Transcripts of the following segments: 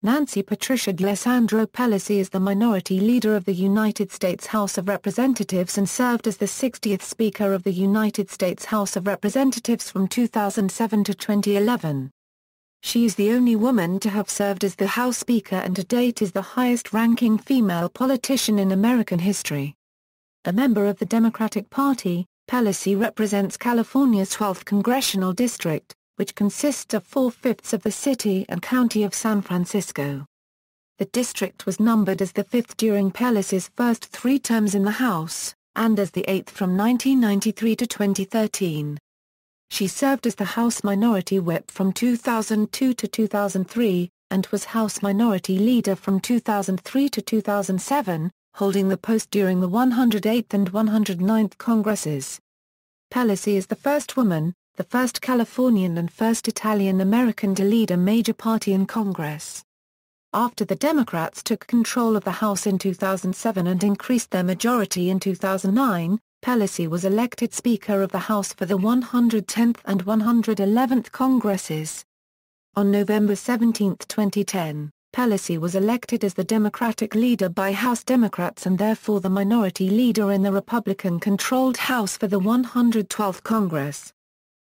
Nancy Patricia D'Alesandro Pelosi is the minority leader of the United States House of Representatives and served as the 60th Speaker of the United States House of Representatives from 2007 to 2011. She is the only woman to have served as the House Speaker and to date is the highest-ranking female politician in American history. A member of the Democratic Party, Pelosi represents California's 12th congressional district, which consists of 4/5 of the city and county of San Francisco. The district was numbered as the 5th during Pelosi's first 3 terms in the House, and as the 8th from 1993 to 2013. She served as the House Minority Whip from 2002 to 2003, and was House Minority Leader from 2003 to 2007, holding the post during the 108th and 109th Congresses. Pelosi is the first woman, the first Californian and first Italian-American to lead a major party in Congress. After the Democrats took control of the House in 2007 and increased their majority in 2009, Pelosi was elected Speaker of the House for the 110th and 111th Congresses. On November 17, 2010, Pelosi was elected as the Democratic leader by House Democrats and therefore the minority leader in the Republican-controlled House for the 112th Congress.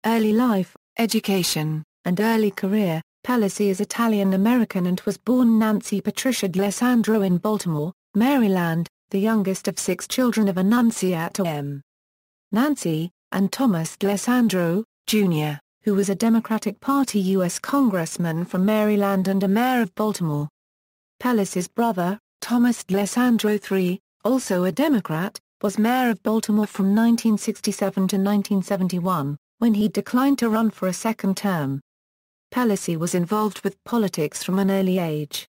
Early life, education, and early career. Pelosi is Italian-American and was born Nancy Patricia D'Alesandro in Baltimore, Maryland, the youngest of 6 children of Annunziata M. Nancy, and Thomas D'Alesandro, Jr., who was a Democratic Party U.S. Congressman from Maryland and a mayor of Baltimore. Pelosi's brother, Thomas D'Alesandro III, also a Democrat, was mayor of Baltimore from 1967 to 1971, when he declined to run for a second term. Pelosi was involved with politics from an early age.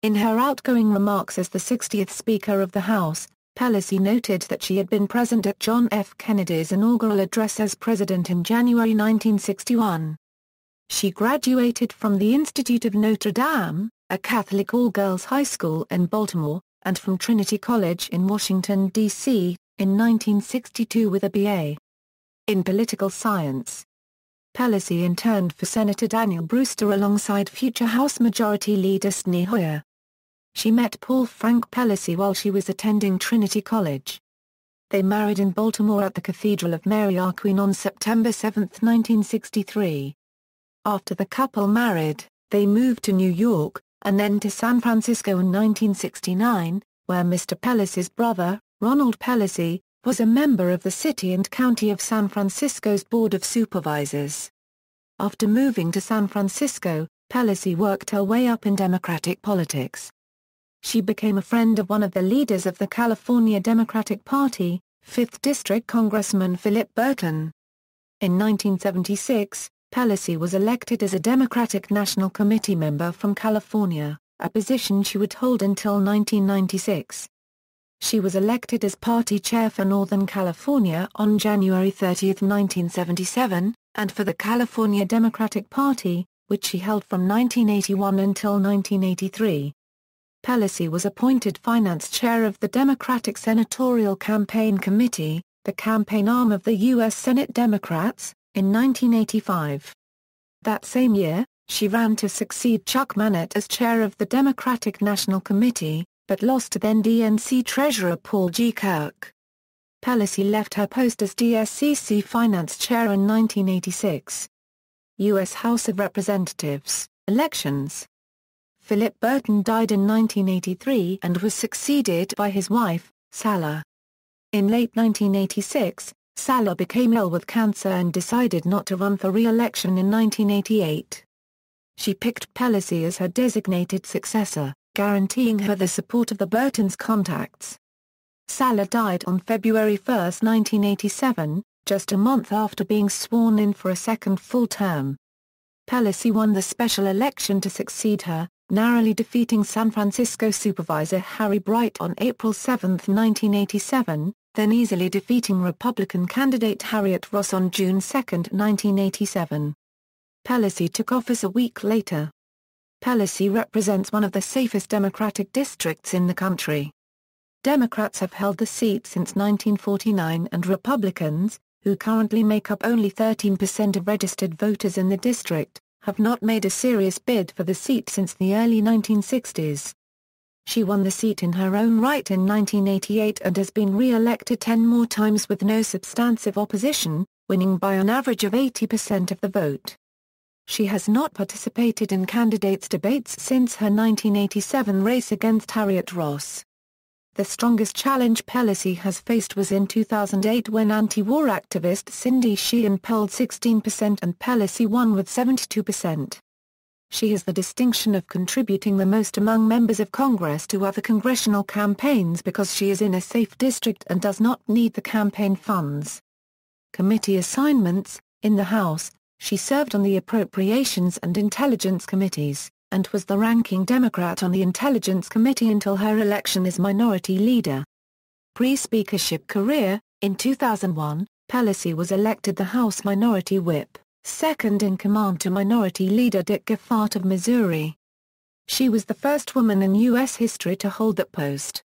In her outgoing remarks as the 60th Speaker of the House, Pelosi noted that she had been present at John F. Kennedy's inaugural address as president in January 1961. She graduated from the Institute of Notre Dame, a Catholic all-girls high school in Baltimore, and from Trinity College in Washington, D.C., in 1962 with a B.A. in political science. Pelosi interned for Senator Daniel Brewster alongside future House Majority Leader Steny Hoyer. She met Paul Frank Pelosi while she was attending Trinity College. They married in Baltimore at the Cathedral of Mary Our Queen on September 7, 1963. After the couple married, they moved to New York, and then to San Francisco in 1969, where Mr. Pelosi's brother, Ronald Pelosi, was a member of the City and County of San Francisco's Board of Supervisors. After moving to San Francisco, Pelosi worked her way up in Democratic politics. She became a friend of one of the leaders of the California Democratic Party, 5th District Congressman Philip Burton. In 1976, Pelosi was elected as a Democratic National Committee member from California, a position she would hold until 1996. She was elected as party chair for Northern California on January 30, 1977, and for the California Democratic Party, which she held from 1981 until 1983. Pelosi was appointed finance chair of the Democratic Senatorial Campaign Committee, the campaign arm of the U.S. Senate Democrats, in 1985. That same year, she ran to succeed Chuck Manette as chair of the Democratic National Committee, but lost to then-DNC Treasurer Paul G. Kirk. Pelosi left her post as DSCC Finance Chair in 1986. U.S. House of Representatives, elections. Philip Burton died in 1983 and was succeeded by his wife, Sala. In late 1986, Sala became ill with cancer and decided not to run for re-election in 1988. She picked Pelosi as her designated successor, guaranteeing her the support of the Burtons' contacts. Sala died on February 1, 1987, just a month after being sworn in for a second full term. Pelosi won the special election to succeed her, narrowly defeating San Francisco Supervisor Harry Bright on April 7, 1987, then easily defeating Republican candidate Harriet Ross on June 2, 1987. Pelosi took office a week later. Pelosi represents one of the safest Democratic districts in the country. Democrats have held the seat since 1949 and Republicans, who currently make up only 13% of registered voters in the district, have not made a serious bid for the seat since the early 1960s. She won the seat in her own right in 1988 and has been re-elected 10 more times with no substantive opposition, winning by an average of 80% of the vote. She has not participated in candidates' debates since her 1987 race against Harriet Ross. The strongest challenge Pelosi has faced was in 2008 when anti-war activist Cindy Sheehan polled 16% and Pelosi won with 72%. She has the distinction of contributing the most among members of Congress to other congressional campaigns because she is in a safe district and does not need the campaign funds. Committee assignments: in the House, she served on the Appropriations and Intelligence Committees, and was the ranking Democrat on the Intelligence Committee until her election as Minority Leader. Pre-speakership career: in 2001, Pelosi was elected the House Minority Whip, second in command to Minority Leader Dick Gephardt of Missouri. She was the first woman in U.S. history to hold that post.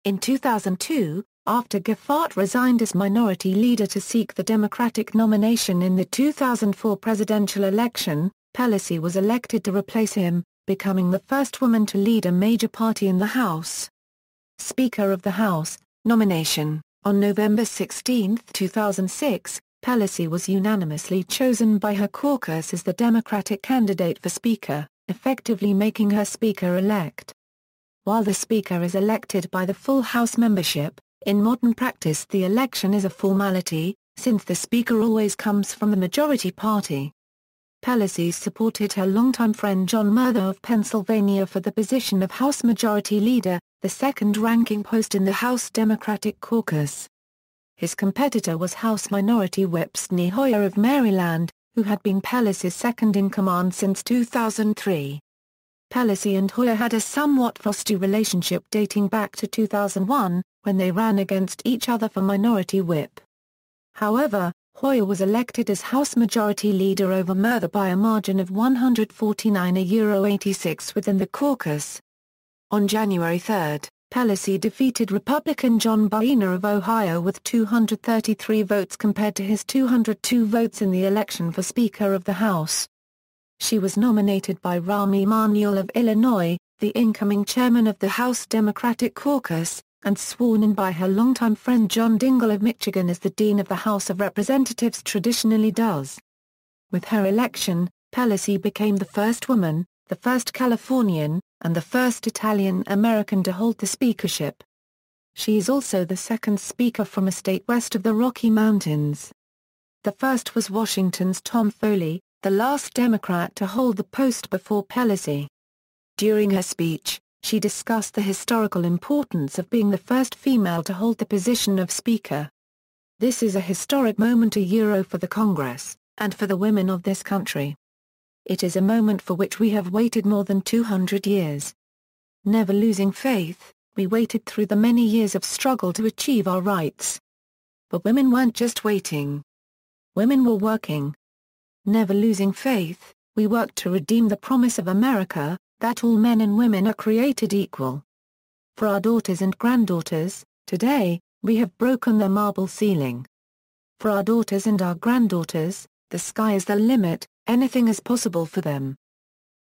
In 2002, after Gephardt resigned as Minority Leader to seek the Democratic nomination in the 2004 presidential election, Pelosi was elected to replace him, becoming the first woman to lead a major party in the House. Speaker of the House nomination: on November 16, 2006, Pelosi was unanimously chosen by her caucus as the Democratic candidate for Speaker, effectively making her Speaker-elect. While the Speaker is elected by the full House membership, in modern practice the election is a formality, since the Speaker always comes from the majority party. Pelosi supported her longtime friend John Murtha of Pennsylvania for the position of House Majority Leader, the second-ranking post in the House Democratic caucus. His competitor was House Minority Whip Steny Hoyer of Maryland, who had been Pelosi's second-in-command since 2003. Pelosi and Hoyer had a somewhat frosty relationship dating back to 2001, when they ran against each other for Minority Whip. However, Hoyer was elected as House Majority Leader over Murtha by a margin of 149-86 within the caucus. On January 3, Pelosi defeated Republican John Boehner of Ohio with 233 votes compared to his 202 votes in the election for Speaker of the House. She was nominated by Rahm Emanuel of Illinois, the incoming chairman of the House Democratic Caucus, and sworn in by her longtime friend John Dingell of Michigan as the Dean of the House of Representatives traditionally does. With her election, Pelosi became the first woman, the first Californian, and the first Italian-American to hold the speakership. She is also the second speaker from a state west of the Rocky Mountains. The first was Washington's Tom Foley, the last Democrat to hold the post before Pelosi. During her speech, she discussed the historical importance of being the first female to hold the position of Speaker. "This is a historic moment for the Congress, and for the women of this country. It is a moment for which we have waited more than 200 years. Never losing faith, we waited through the many years of struggle to achieve our rights. But women weren't just waiting. Women were working. Never losing faith, we worked to redeem the promise of America, that all men and women are created equal. For our daughters and granddaughters, today, we have broken the marble ceiling. For our daughters and our granddaughters, the sky is the limit, anything is possible for them."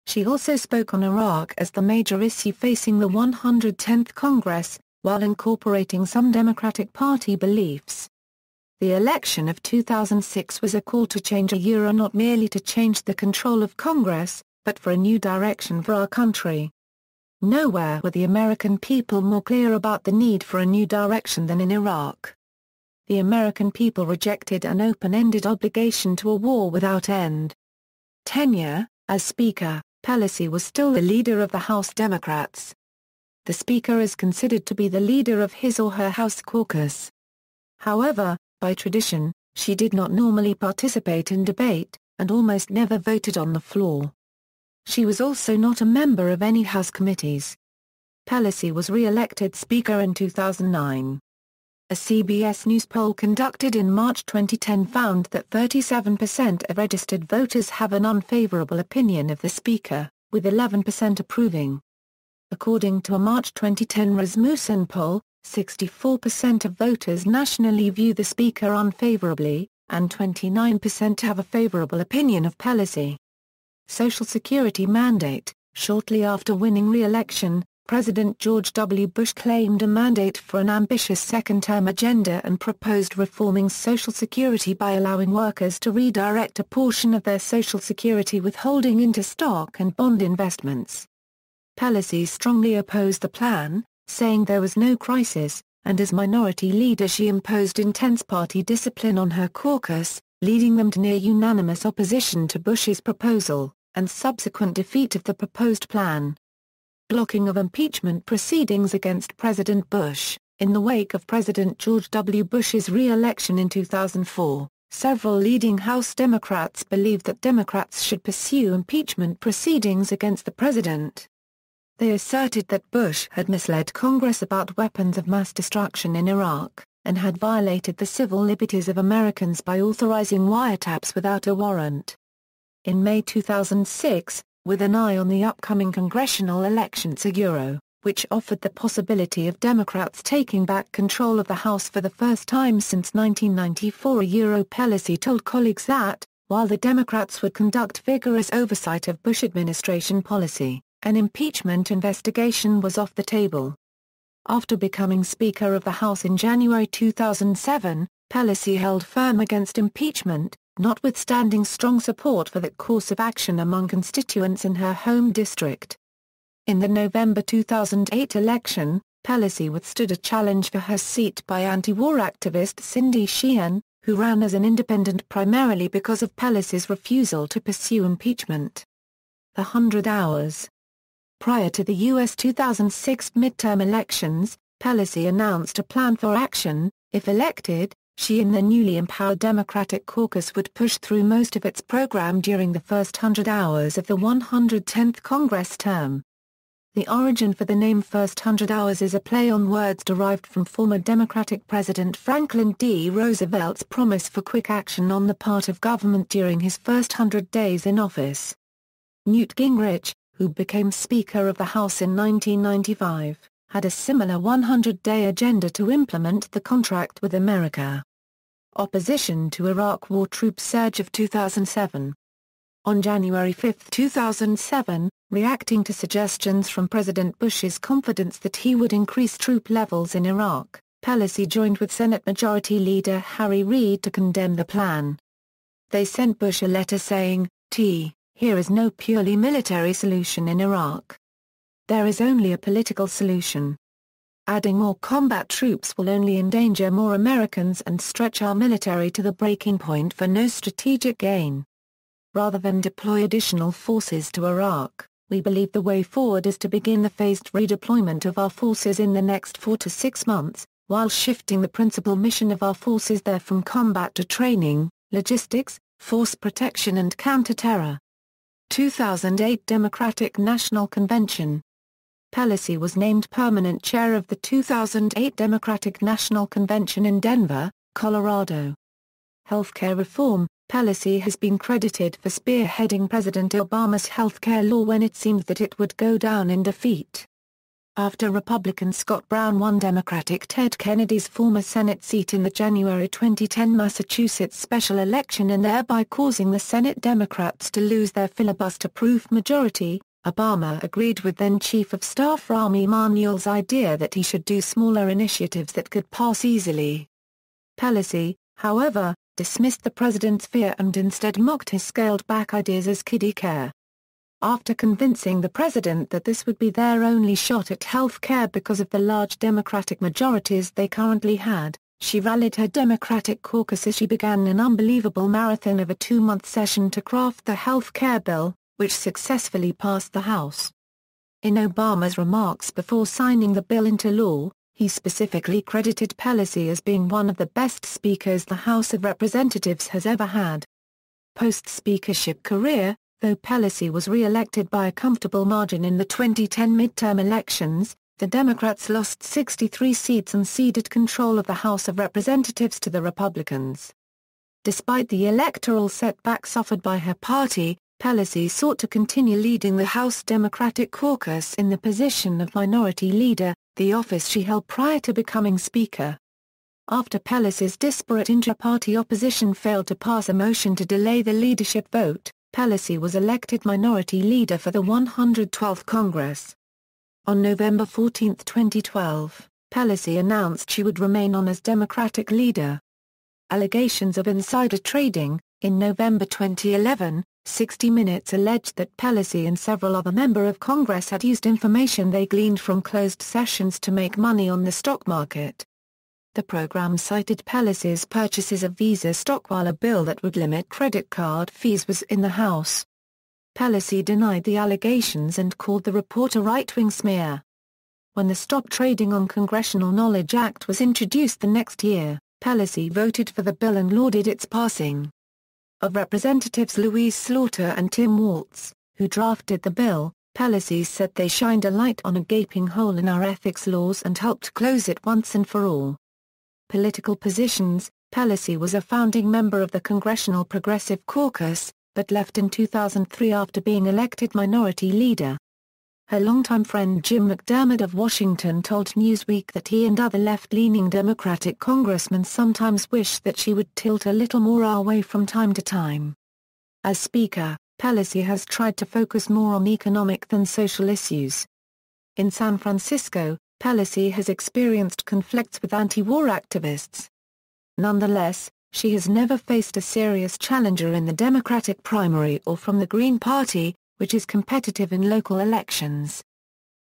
She also spoke on Iraq as the major issue facing the 110th Congress, while incorporating some Democratic Party beliefs. The election of 2006 was a call to change not merely to change the control of Congress, but for a new direction for our country. Nowhere were the American people more clear about the need for a new direction than in Iraq. The American people rejected an open-ended obligation to a war without end. Tenure: as Speaker, Pelosi was still the leader of the House Democrats. The Speaker is considered to be the leader of his or her House caucus. However, by tradition, she did not normally participate in debate, and almost never voted on the floor. She was also not a member of any House committees. Pelosi was re-elected Speaker in 2009. A CBS News poll conducted in March 2010 found that 37% of registered voters have an unfavorable opinion of the Speaker, with 11% approving. According to a March 2010 Rasmussen poll, 64% of voters nationally view the Speaker unfavorably, and 29% have a favorable opinion of Pelosi. Social Security mandate. Shortly after winning re-election, President George W. Bush claimed a mandate for an ambitious second-term agenda and proposed reforming Social Security by allowing workers to redirect a portion of their Social Security withholding into stock and bond investments. Pelosi strongly opposed the plan, saying there was no crisis, and as minority leader she imposed intense party discipline on her caucus, leading them to near unanimous opposition to Bush's proposal, and subsequent defeat of the proposed plan. Blocking of impeachment proceedings against President Bush. In the wake of President George W. Bush's re-election in 2004, several leading House Democrats believed that Democrats should pursue impeachment proceedings against the president. They asserted that Bush had misled Congress about weapons of mass destruction in Iraq, and had violated the civil liberties of Americans by authorizing wiretaps without a warrant. In May 2006, with an eye on the upcoming congressional elections which offered the possibility of Democrats taking back control of the House for the first time since 1994, Pelosi told colleagues that, while the Democrats would conduct vigorous oversight of Bush administration policy, an impeachment investigation was off the table. After becoming Speaker of the House in January 2007, Pelosi held firm against impeachment, notwithstanding strong support for that course of action among constituents in her home district. In the November 2008 election, Pelosi withstood a challenge for her seat by anti-war activist Cindy Sheehan, who ran as an independent primarily because of Pelosi's refusal to pursue impeachment. The 100 hours. Prior to the U.S. 2006 midterm elections, Pelosi announced a plan for action. If elected, she and the newly empowered Democratic caucus would push through most of its program during the first 100 hours of the 110th Congress term. The origin for the name First 100 Hours is a play on words derived from former Democratic President Franklin D. Roosevelt's promise for quick action on the part of government during his first 100 days in office. Newt Gingrich, who became Speaker of the House in 1995, had a similar 100-day agenda to implement the contract with America. Opposition to Iraq War troop surge of 2007. On January 5, 2007, reacting to suggestions from President Bush's confidence that he would increase troop levels in Iraq, Pelosi joined with Senate Majority Leader Harry Reid to condemn the plan. They sent Bush a letter saying, "Here is no purely military solution in Iraq. There is only a political solution. Adding more combat troops will only endanger more Americans and stretch our military to the breaking point for no strategic gain. Rather than deploy additional forces to Iraq, we believe the way forward is to begin the phased redeployment of our forces in the next 4 to 6 months, while shifting the principal mission of our forces there from combat to training, logistics, force protection and counter-terror." 2008 Democratic National Convention. Pelosi was named permanent chair of the 2008 Democratic National Convention in Denver, Colorado. Healthcare reform. Pelosi has been credited for spearheading President Obama's healthcare law when it seemed that it would go down in defeat. After Republican Scott Brown won Democratic Ted Kennedy's former Senate seat in the January 2010 Massachusetts special election and thereby causing the Senate Democrats to lose their filibuster-proof majority, Obama agreed with then-Chief of Staff Rahm Emanuel's idea that he should do smaller initiatives that could pass easily. Pelosi, however, dismissed the president's fear and instead mocked his scaled-back ideas as kiddie care. After convincing the president that this would be their only shot at health care because of the large Democratic majorities they currently had, she rallied her Democratic caucus as she began an unbelievable marathon of a 2-month session to craft the health care bill, which successfully passed the House. In Obama's remarks before signing the bill into law, he specifically credited Pelosi as being one of the best speakers the House of Representatives has ever had. Post-speakership career. Though Pelosi was re-elected by a comfortable margin in the 2010 midterm elections, the Democrats lost 63 seats and ceded control of the House of Representatives to the Republicans. Despite the electoral setback suffered by her party, Pelosi sought to continue leading the House Democratic caucus in the position of Minority Leader, the office she held prior to becoming Speaker. After Pelosi's disparate intra-party opposition failed to pass a motion to delay the leadership vote, Pelosi was elected Minority Leader for the 112th Congress. On November 14, 2012, Pelosi announced she would remain on as Democratic leader. Allegations of insider trading. In November 2011, 60 Minutes alleged that Pelosi and several other members of Congress had used information they gleaned from closed sessions to make money on the stock market. The program cited Pelosi's purchases of Visa stock while a bill that would limit credit card fees was in the House. Pelosi denied the allegations and called the report a right-wing smear. When the Stop Trading on Congressional Knowledge Act was introduced the next year, Pelosi voted for the bill and lauded its passing. Of Representatives Louise Slaughter and Tim Waltz, who drafted the bill, Pelosi said they shined a light on a gaping hole in our ethics laws and helped close it once and for all. Political positions. Pelosi was a founding member of the Congressional Progressive Caucus, but left in 2003 after being elected Minority Leader. Her longtime friend Jim McDermott of Washington told Newsweek that he and other left-leaning Democratic congressmen sometimes wish that she would tilt a little more our way from time to time. As Speaker, Pelosi has tried to focus more on economic than social issues. In San Francisco, Pelosi has experienced conflicts with anti-war activists. Nonetheless, she has never faced a serious challenger in the Democratic primary or from the Green Party, which is competitive in local elections.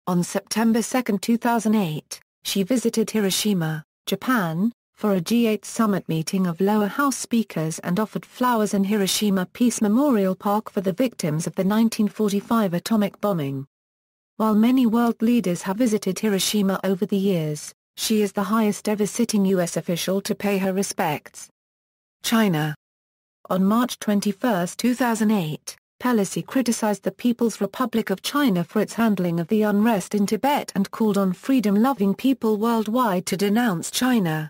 On September 2, 2008, she visited Hiroshima, Japan, for a G8 summit meeting of lower house speakers and offered flowers in Hiroshima Peace Memorial Park for the victims of the 1945 atomic bombing. While many world leaders have visited Hiroshima over the years, she is the highest ever sitting U.S. official to pay her respects. China. On March 21, 2008, Pelosi criticized the People's Republic of China for its handling of the unrest in Tibet and called on freedom-loving people worldwide to denounce China.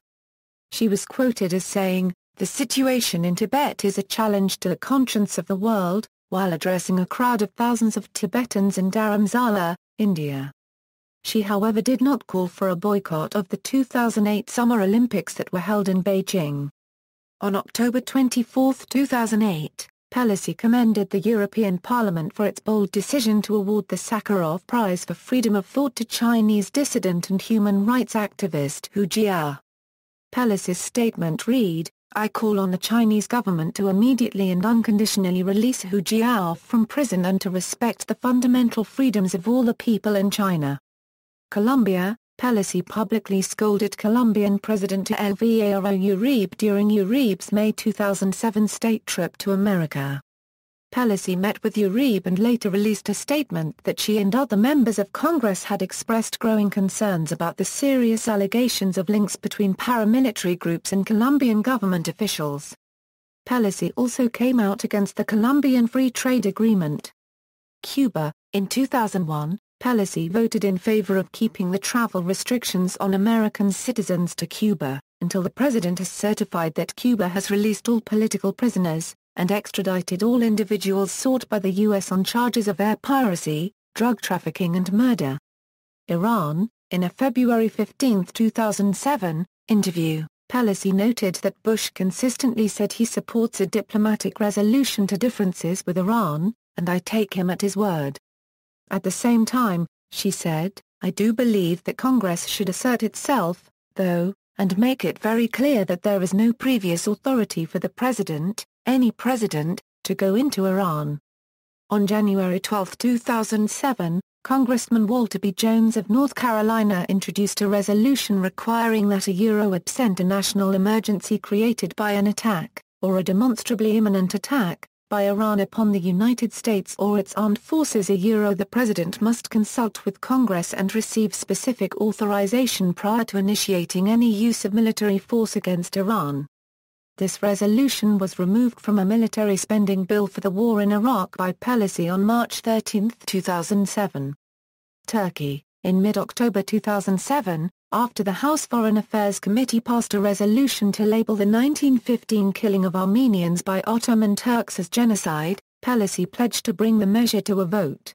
She was quoted as saying, "The situation in Tibet is a challenge to the conscience of the world," while addressing a crowd of thousands of Tibetans in Dharamsala, India. She however did not call for a boycott of the 2008 Summer Olympics that were held in Beijing. On October 24, 2008, Pelosi commended the European Parliament for its bold decision to award the Sakharov Prize for Freedom of Thought to Chinese dissident and human rights activist Hu Jia. Pelosi's statement read, "I call on the Chinese government to immediately and unconditionally release Hu Jia from prison and to respect the fundamental freedoms of all the people in China." Colombia. Pelosi publicly scolded Colombian President Alvaro Uribe during Uribe's May 2007 state trip to America. Pelosi met with Uribe and later released a statement that she and other members of Congress had expressed growing concerns about the serious allegations of links between paramilitary groups and Colombian government officials. Pelosi also came out against the Colombian Free Trade Agreement. Cuba. In 2001, Pelosi voted in favor of keeping the travel restrictions on American citizens to Cuba, until the president has certified that Cuba has released all political prisoners, and extradited all individuals sought by the U.S. on charges of air piracy, drug trafficking and murder. Iran. In a February 15, 2007, interview, Pelosi noted that Bush consistently said he supports a diplomatic resolution to differences with Iran, and I take him at his word. At the same time, she said, "I do believe that Congress should assert itself, though, and make it very clear that there is no previous authority for the president, any president, to go into Iran." On January 12, 2007, Congressman Walter B. Jones of North Carolina introduced a resolution requiring that a absent a national emergency created by an attack, or a demonstrably imminent attack, by Iran upon the United States or its armed forces. The President must consult with Congress and receive specific authorization prior to initiating any use of military force against Iran. This resolution was removed from a military spending bill for the war in Iraq by Pelosi on March 13, 2007. Turkey. In mid-October 2007, after the House Foreign Affairs Committee passed a resolution to label the 1915 killing of Armenians by Ottoman Turks as genocide, Pelosi pledged to bring the measure to a vote.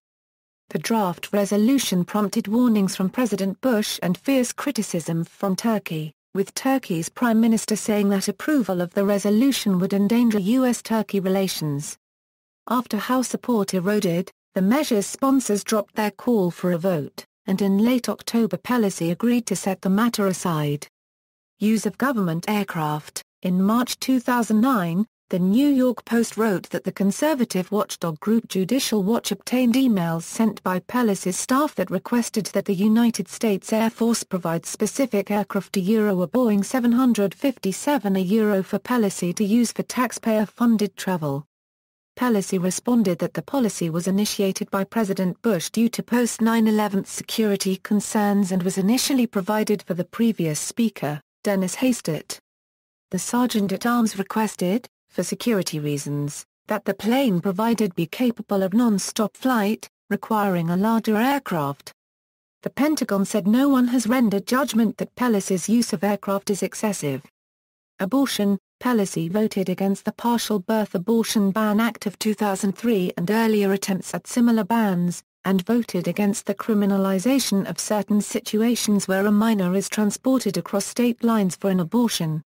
The draft resolution prompted warnings from President Bush and fierce criticism from Turkey, with Turkey's Prime Minister saying that approval of the resolution would endanger U.S.-Turkey relations. After House support eroded, the measure's sponsors dropped their call for a vote, and in late October Pelosi agreed to set the matter aside. Use of government aircraft. In March 2009, the New York Post wrote that the conservative watchdog group Judicial Watch obtained emails sent by Pelosi's staff that requested that the United States Air Force provide specific aircraft a Boeing 757 a for Pelosi to use for taxpayer-funded travel. Pelosi responded that the policy was initiated by President Bush due to post-9/11 security concerns and was initially provided for the previous Speaker, Dennis Hastert. The Sergeant-at-Arms requested, for security reasons, that the plane provided be capable of non-stop flight, requiring a larger aircraft. The Pentagon said no one has rendered judgment that Pelosi's use of aircraft is excessive. Abortion. Pelosi voted against the Partial Birth Abortion Ban Act of 2003 and earlier attempts at similar bans, and voted against the criminalization of certain situations where a minor is transported across state lines for an abortion.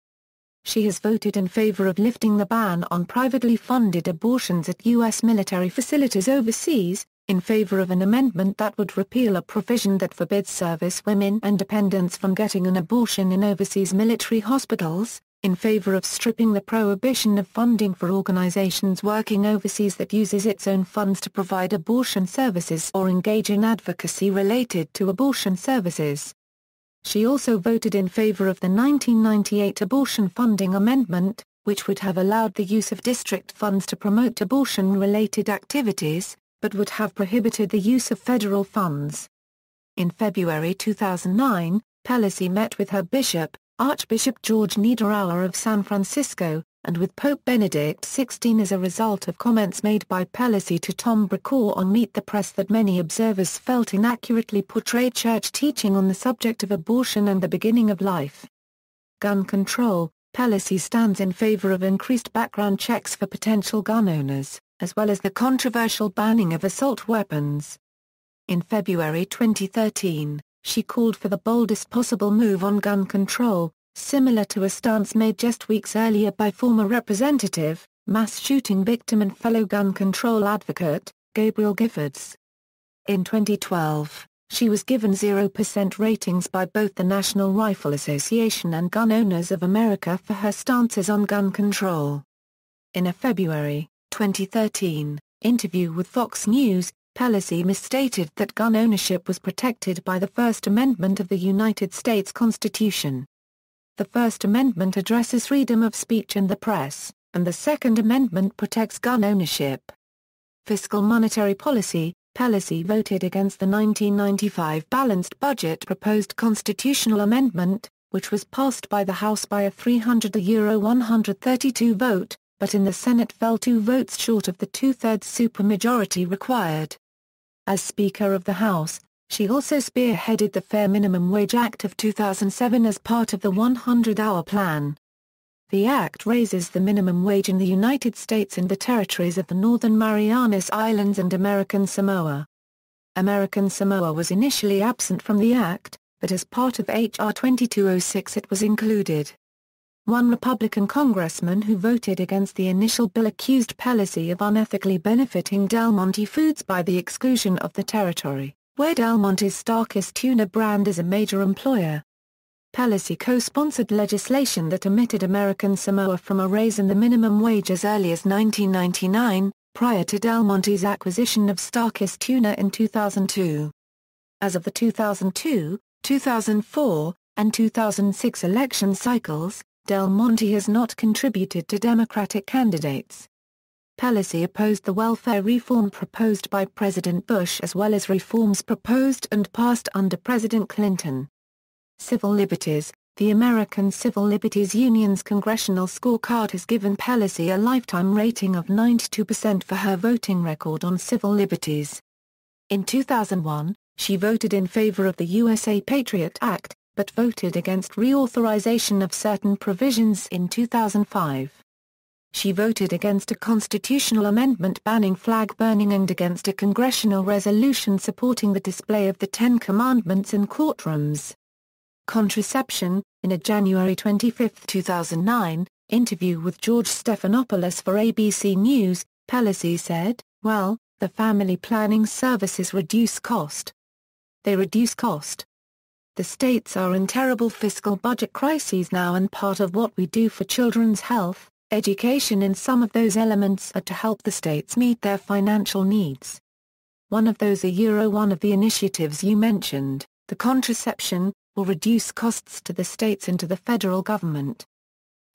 She has voted in favor of lifting the ban on privately funded abortions at U.S. military facilities overseas, in favor of an amendment that would repeal a provision that forbids service women and dependents from getting an abortion in overseas military hospitals, in favor of stripping the prohibition of funding for organizations working overseas that uses its own funds to provide abortion services or engage in advocacy related to abortion services. She also voted in favor of the 1998 Abortion Funding Amendment, which would have allowed the use of district funds to promote abortion-related activities, but would have prohibited the use of federal funds. In February 2009, Pelosi met with her bishop, Archbishop George Niederauer of San Francisco, and with Pope Benedict XVI as a result of comments made by Pelosi to Tom Brokaw on Meet the Press that many observers felt inaccurately portrayed church teaching on the subject of abortion and the beginning of life. Gun control. Pelosi stands in favor of increased background checks for potential gun owners, as well as the controversial banning of assault weapons. In February 2013, she called for the boldest possible move on gun control, similar to a stance made just weeks earlier by former Representative, mass shooting victim and fellow gun control advocate, Gabrielle Giffords. In 2012, she was given 0% ratings by both the National Rifle Association and Gun Owners of America for her stances on gun control. In a February 2013 interview with Fox News, Pelosi misstated that gun ownership was protected by the First Amendment of the United States Constitution. The First Amendment addresses freedom of speech and the press, and the Second Amendment protects gun ownership. Fiscal monetary policy. Pelosi voted against the 1995 balanced budget proposed constitutional amendment, which was passed by the House by a 300-132 vote, but in the Senate fell 2 votes short of the two-thirds supermajority required. As Speaker of the House, she also spearheaded the Fair Minimum Wage Act of 2007 as part of the 100-hour plan. The act raises the minimum wage in the United States and the territories of the Northern Marianas Islands and American Samoa. American Samoa was initially absent from the act, but as part of H.R. 2206 it was included. One Republican congressman who voted against the initial bill accused Pelosi of unethically benefiting Del Monte Foods by the exclusion of the territory, where Del Monte's Starkist tuna brand is a major employer. Pelosi co-sponsored legislation that omitted American Samoa from a raise in the minimum wage as early as 1999, prior to Del Monte's acquisition of Starkist tuna in 2002. As of the 2002, 2004, and 2006 election cycles, Del Monte has not contributed to Democratic candidates. Pelosi opposed the welfare reform proposed by President Bush as well as reforms proposed and passed under President Clinton. Civil liberties. The American Civil Liberties Union's congressional scorecard has given Pelosi a lifetime rating of 92% for her voting record on civil liberties. In 2001, she voted in favor of the USA Patriot Act, but voted against reauthorization of certain provisions in 2005. She voted against a constitutional amendment banning flag burning and against a congressional resolution supporting the display of the Ten Commandments in courtrooms. Contraception. In a January 25, 2009, interview with George Stephanopoulos for ABC News, Pelosi said, "Well, the family planning services reduce cost. They reduce cost. The states are in terrible fiscal budget crises now, and part of what we do for children's health, education in some of those elements are to help the states meet their financial needs. One of those one of the initiatives you mentioned, the contraception, will reduce costs to the states and to the federal government."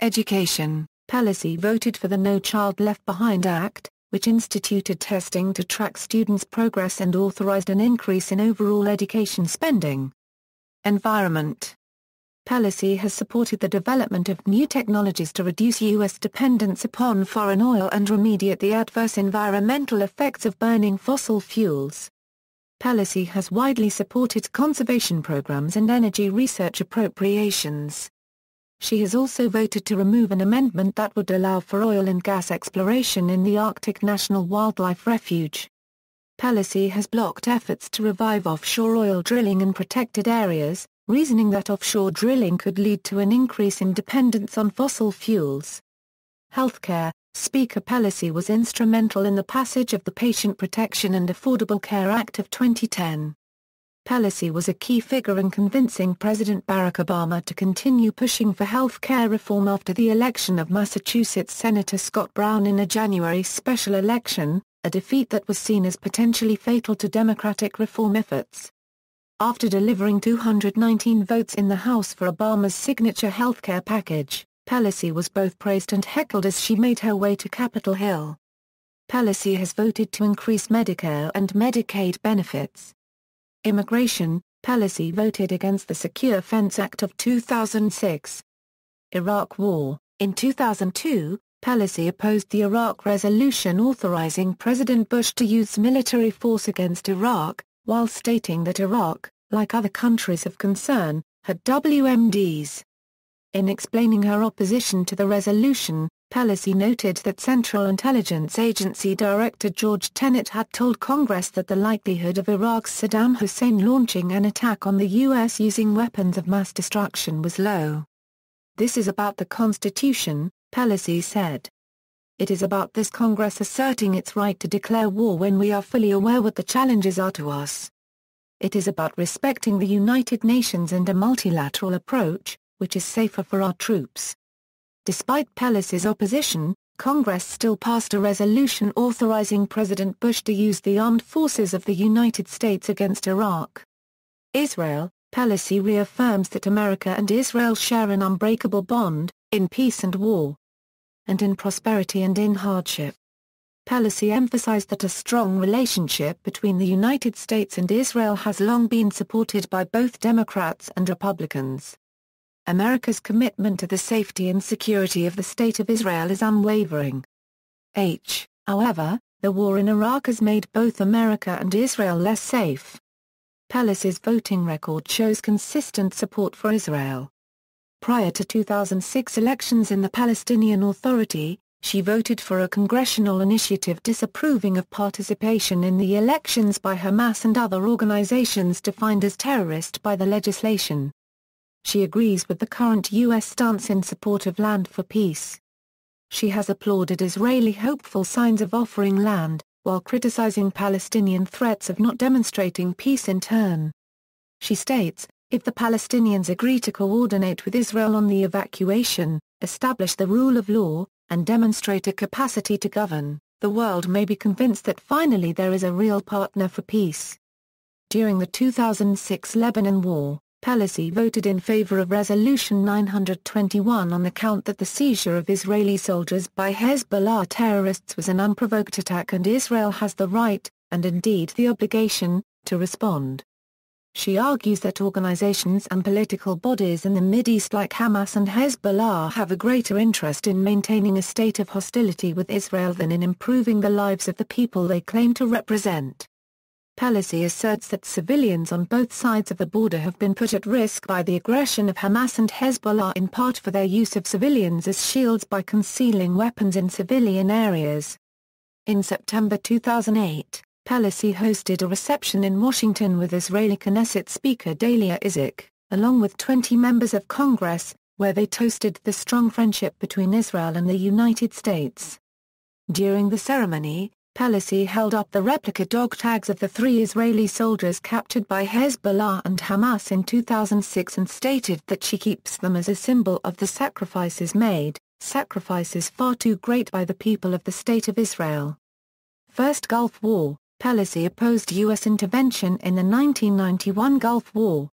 Education. Pelosi voted for the No Child Left Behind Act, which instituted testing to track students' progress and authorized an increase in overall education spending. Environment. Pelosi has supported the development of new technologies to reduce U.S. dependence upon foreign oil and remediate the adverse environmental effects of burning fossil fuels. Pelosi has widely supported conservation programs and energy research appropriations. She has also voted to remove an amendment that would allow for oil and gas exploration in the Arctic National Wildlife Refuge. Pelosi has blocked efforts to revive offshore oil drilling in protected areas, reasoning that offshore drilling could lead to an increase in dependence on fossil fuels. Healthcare. Speaker Pelosi was instrumental in the passage of the Patient Protection and Affordable Care Act of 2010. Pelosi was a key figure in convincing President Barack Obama to continue pushing for health care reform after the election of Massachusetts Senator Scott Brown in a January special election, a defeat that was seen as potentially fatal to Democratic reform efforts. After delivering 219 votes in the House for Obama's signature health care package, Pelosi was both praised and heckled as she made her way to Capitol Hill. Pelosi has voted to increase Medicare and Medicaid benefits. Immigration. Pelosi voted against the Secure Fence Act of 2006. Iraq War. In 2002, Pelosi opposed the Iraq resolution authorizing President Bush to use military force against Iraq, while stating that Iraq, like other countries of concern, had WMDs. In explaining her opposition to the resolution, Pelosi noted that Central Intelligence Agency Director George Tenet had told Congress that the likelihood of Iraq's Saddam Hussein launching an attack on the U.S. using weapons of mass destruction was low. "This is about the Constitution," Pelosi said. "It is about this Congress asserting its right to declare war when we are fully aware what the challenges are to us. It is about respecting the United Nations and a multilateral approach, which is safer for our troops." Despite Pelosi's opposition, Congress still passed a resolution authorizing President Bush to use the armed forces of the United States against Iraq. Israel. Pelosi reaffirms that America and Israel share an unbreakable bond, in peace and war, and in prosperity and in hardship. Pelosi emphasized that a strong relationship between the United States and Israel has long been supported by both Democrats and Republicans. America's commitment to the safety and security of the State of Israel is unwavering. However, the war in Iraq has made both America and Israel less safe. Pelosi's voting record shows consistent support for Israel. Prior to 2006 elections in the Palestinian Authority, she voted for a congressional initiative disapproving of participation in the elections by Hamas and other organizations defined as terrorist by the legislation. She agrees with the current U.S. stance in support of land for peace. She has applauded Israeli hopeful signs of offering land, while criticizing Palestinian threats of not demonstrating peace in turn. She states, "If the Palestinians agree to coordinate with Israel on the evacuation, establish the rule of law, and demonstrate a capacity to govern, the world may be convinced that finally there is a real partner for peace." During the 2006 Lebanon War, Pelosi voted in favor of Resolution 921 on the count that the seizure of Israeli soldiers by Hezbollah terrorists was an unprovoked attack and Israel has the right, and indeed the obligation, to respond. She argues that organizations and political bodies in the Mideast like Hamas and Hezbollah have a greater interest in maintaining a state of hostility with Israel than in improving the lives of the people they claim to represent. Pelosi asserts that civilians on both sides of the border have been put at risk by the aggression of Hamas and Hezbollah in part for their use of civilians as shields by concealing weapons in civilian areas. In September 2008, Pelosi hosted a reception in Washington with Israeli Knesset Speaker Dalia Izik, along with 20 members of Congress, where they toasted the strong friendship between Israel and the United States. During the ceremony, Pelosi held up the replica dog tags of the 3 Israeli soldiers captured by Hezbollah and Hamas in 2006 and stated that she keeps them as a symbol of the sacrifices made, sacrifices far too great by the people of the State of Israel. First Gulf War, Pelosi opposed U.S. intervention in the 1991 Gulf War.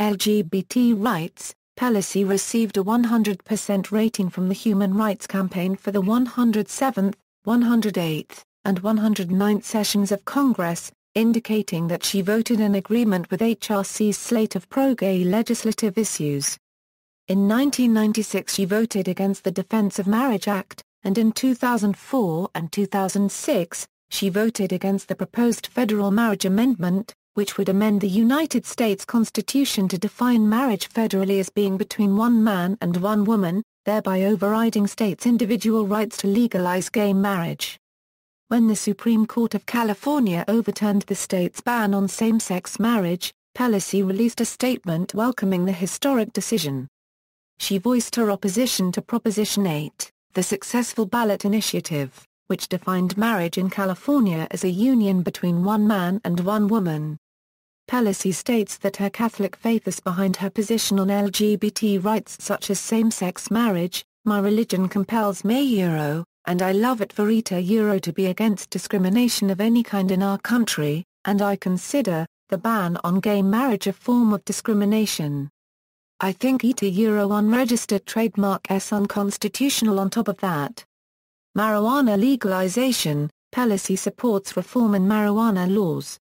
LGBT rights, Pelosi received a 100% rating from the Human Rights Campaign for the 107th, 108th, and 109th sessions of Congress, indicating that she voted in agreement with HRC's slate of pro-gay legislative issues. In 1996 she voted against the Defense of Marriage Act, and in 2004 and 2006, she voted against the proposed federal marriage amendment, which would amend the United States Constitution to define marriage federally as being between one man and one woman, thereby overriding states' individual rights to legalize gay marriage. When the Supreme Court of California overturned the state's ban on same-sex marriage, Pelosi released a statement welcoming the historic decision. She voiced her opposition to Proposition 8, the successful ballot initiative, which defined marriage in California as a union between one man and one woman. Pelosi states that her Catholic faith is behind her position on LGBT rights such as same-sex marriage. "My religion compels me and I love it for it to be against discrimination of any kind in our country, and I consider the ban on gay marriage a form of discrimination. I think it unregistered trademark is unconstitutional on top of that." Marijuana legalization, Pelosi supports reform in marijuana laws.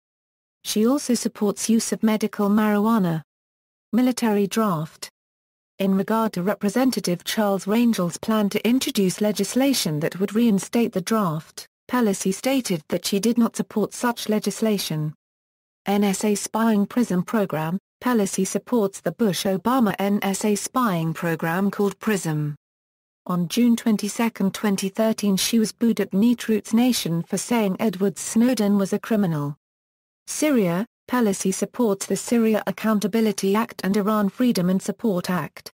She also supports use of medical marijuana. Military draft. In regard to Representative Charles Rangel's plan to introduce legislation that would reinstate the draft, Pelosi stated that she did not support such legislation. NSA spying PRISM program, Pelosi supports the Bush-Obama NSA spying program called PRISM. On June 22, 2013 she was booed at Netroots Nation for saying Edward Snowden was a criminal. Syria, Pelosi supports the Syria Accountability Act and Iran Freedom and Support Act.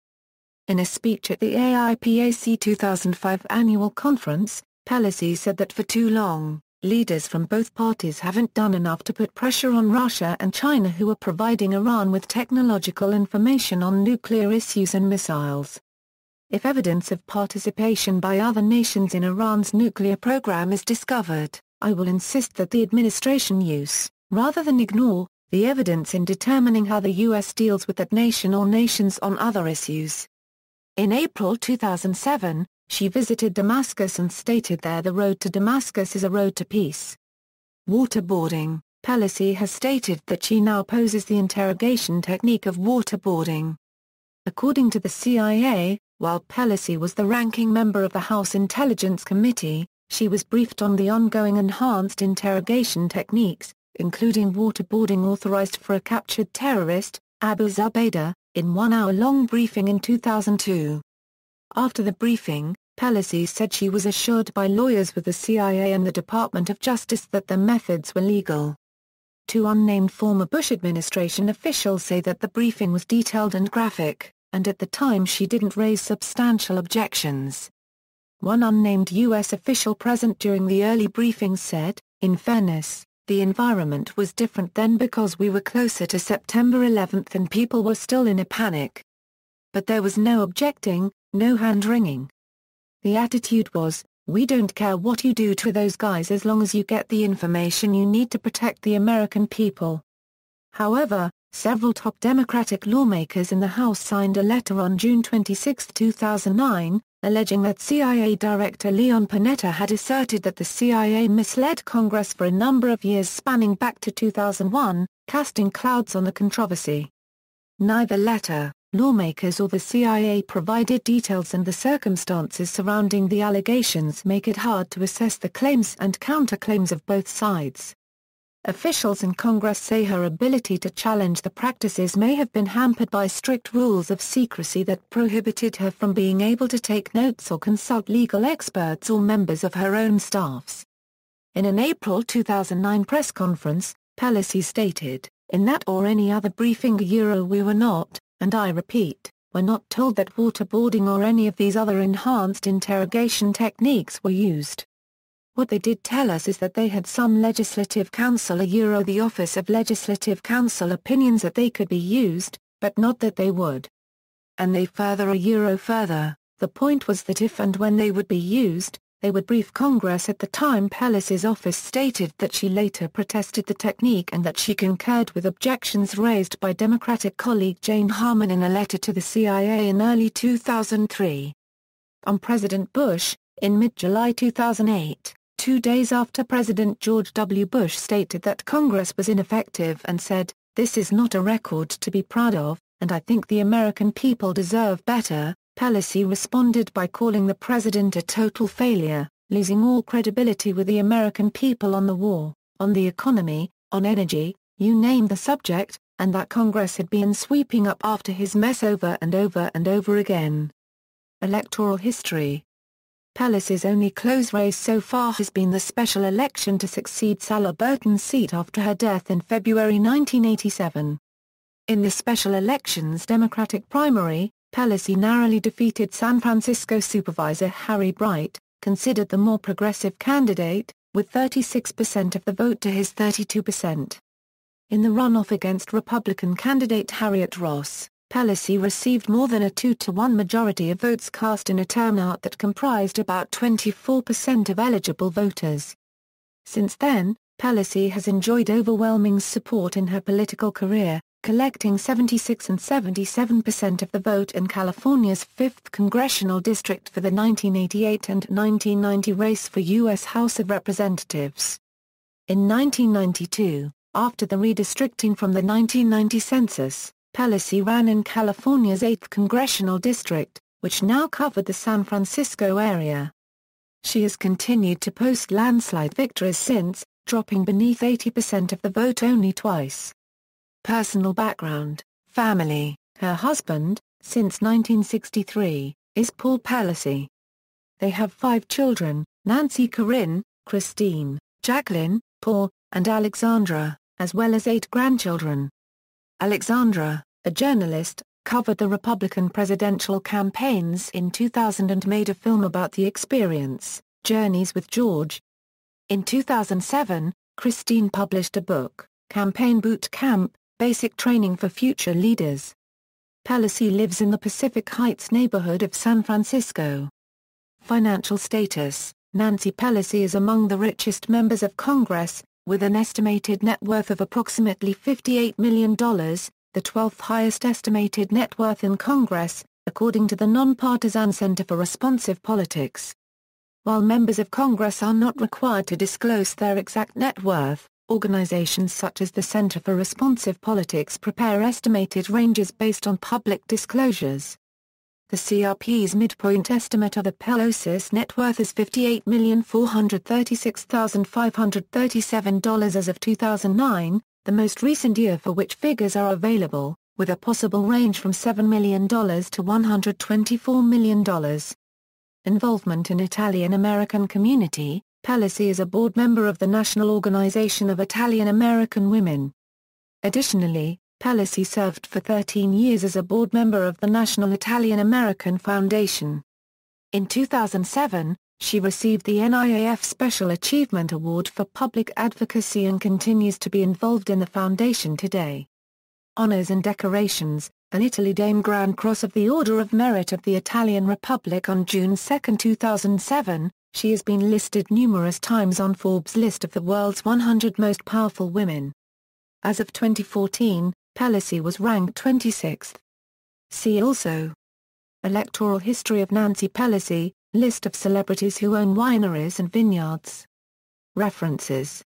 In a speech at the AIPAC 2005 annual conference, Pelosi said that for too long, leaders from both parties haven't done enough to put pressure on Russia and China, who are providing Iran with technological information on nuclear issues and missiles. If evidence of participation by other nations in Iran's nuclear program is discovered, I will insist that the administration use, rather than ignore, the evidence in determining how the U.S. deals with that nation or nations on other issues. In April 2007, she visited Damascus and stated there the road to Damascus is a road to peace. Waterboarding, Pelosi has stated that she now opposes the interrogation technique of waterboarding. According to the CIA, while Pelosi was the ranking member of the House Intelligence Committee, she was briefed on the ongoing enhanced interrogation techniques, including waterboarding authorized for a captured terrorist, Abu Zubaydah, in one-hour-long briefing in 2002. After the briefing, Pelosi said she was assured by lawyers with the CIA and the Department of Justice that the methods were legal. Two unnamed former Bush administration officials say that the briefing was detailed and graphic, and at the time she didn't raise substantial objections. One unnamed U.S. official present during the early briefing said, "In fairness, the environment was different then because we were closer to September 11 and people were still in a panic. But there was no objecting, no hand-wringing. The attitude was, we don't care what you do to those guys as long as you get the information you need to protect the American people." However, several top Democratic lawmakers in the House signed a letter on June 26, 2009, alleging that CIA Director Leon Panetta had asserted that the CIA misled Congress for a number of years spanning back to 2001, casting clouds on the controversy. Neither letter, lawmakers or the CIA provided details, and the circumstances surrounding the allegations make it hard to assess the claims and counterclaims of both sides. Officials in Congress say her ability to challenge the practices may have been hampered by strict rules of secrecy that prohibited her from being able to take notes or consult legal experts or members of her own staffs. In an April 2009 press conference, Pelosi stated, "In that or any other briefing we were not, and I repeat, we're not told that waterboarding or any of these other enhanced interrogation techniques were used. What they did tell us is that they had some Legislative Council the Office of Legislative Council opinions that they could be used, but not that they would. And they further the point was that if and when they would be used, they would brief Congress at the time. Pelosi's office stated that she later protested the technique and that she concurred with objections raised by Democratic colleague Jane Harman in a letter to the CIA in early 2003. On President Bush, in mid-July 2008, 2 days after President George W. Bush stated that Congress was ineffective and said, "This is not a record to be proud of, and I think the American people deserve better," Pelosi responded by calling the president a total failure, losing all credibility with the American people on the war, on the economy, on energy, you name the subject, and that Congress had been sweeping up after his mess over and over and over again. Electoral history. Pelosi's only close race so far has been the special election to succeed Sally Burton's seat after her death in February 1987. In the special election's Democratic primary, Pelosi narrowly defeated San Francisco Supervisor Harry Bright, considered the more progressive candidate, with 36% of the vote to his 32%. In the runoff against Republican candidate Harriet Ross, Pelosi received more than a 2-to-1 majority of votes cast in a turnout that comprised about 24% of eligible voters. Since then, Pelosi has enjoyed overwhelming support in her political career, collecting 76 and 77% of the vote in California's 5th congressional district for the 1988 and 1990 race for U.S. House of Representatives. In 1992, after the redistricting from the 1990 census, Pelosi ran in California's 8th congressional district, which now covered the San Francisco area. She has continued to post landslide victories since, dropping beneath 80% of the vote only twice. Personal background, family. Her husband, since 1963, is Paul Pelosi. They have 5 children, Nancy, Corinne, Christine, Jacqueline, Paul, and Alexandra, as well as 8 grandchildren. Alexandra, a journalist, covered the Republican presidential campaigns in 2000 and made a film about the experience, Journeys with George. In 2007, Christine published a book, Campaign Boot Camp, Basic Training for Future Leaders. Pelosi lives in the Pacific Heights neighborhood of San Francisco. Financial status. Nancy Pelosi is among the richest members of Congress, with an estimated net worth of approximately $58 million, the 12th highest estimated net worth in Congress, according to the Nonpartisan Center for Responsive Politics. While members of Congress are not required to disclose their exact net worth, organizations such as the Center for Responsive Politics prepare estimated ranges based on public disclosures. The CRP's midpoint estimate of the Pelosi's net worth is $58,436,537 as of 2009, the most recent year for which figures are available, with a possible range from $7 million to $124 million. Involvement in Italian-American community. Pelosi is a board member of the National Organization of Italian-American Women. Additionally, Pelosi served for 13 years as a board member of the National Italian-American Foundation. In 2007, she received the NIAF Special Achievement Award for Public Advocacy and continues to be involved in the foundation today. Honors and decorations. An Italy Dame Grand Cross of the Order of Merit of the Italian Republic on June 2, 2007, she has been listed numerous times on Forbes' list of the world's 100 most powerful women. As of 2014, Pelosi was ranked 26th. See also: Electoral history of Nancy Pelosi, list of celebrities who own wineries and vineyards. References.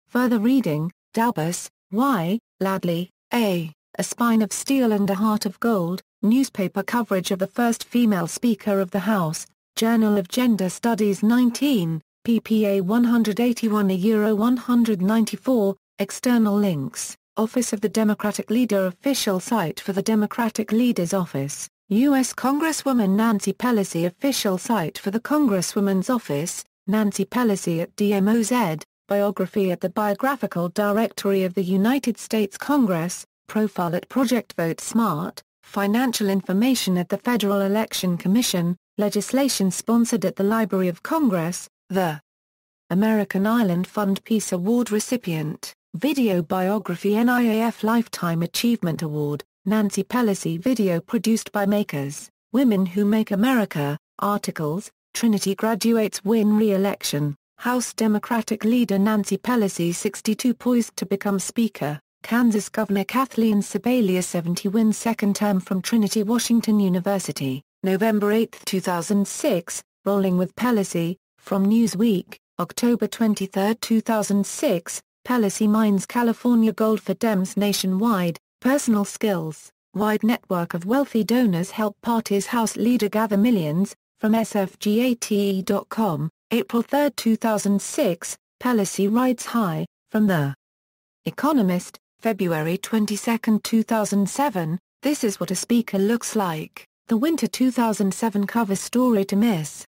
Further reading: Dalbus, Y., Ladley, A. A Spine of Steel and a Heart of Gold, newspaper coverage of the first female Speaker of the House, Journal of Gender Studies 19, pp. 181-194, external links, Office of the Democratic Leader official site for the Democratic Leader's Office, U.S. Congresswoman Nancy Pelosi official site for the Congresswoman's Office, Nancy Pelosi at DMOZ, biography at the Biographical Directory of the United States Congress, profile at Project Vote Smart, financial information at the Federal Election Commission, legislation sponsored at the Library of Congress, the American Island Fund Peace Award recipient, video biography NIAF Lifetime Achievement Award, Nancy Pelosi video produced by Makers, Women Who Make America, articles, Trinity graduates win re-election, House Democratic leader Nancy Pelosi 62 poised to become Speaker, Kansas Governor Kathleen Sebelius 70 wins second term from Trinity Washington University, November 8, 2006, Rolling with Pelosi, from Newsweek, October 23, 2006, Pelosi mines California gold for Dems nationwide, personal skills, wide network of wealthy donors help party's House leader gather millions, from sfgate.com, April 3, 2006, Pelosi rides high, from The Economist, February 22, 2007, this is what a speaker looks like, the winter 2007 cover story to miss.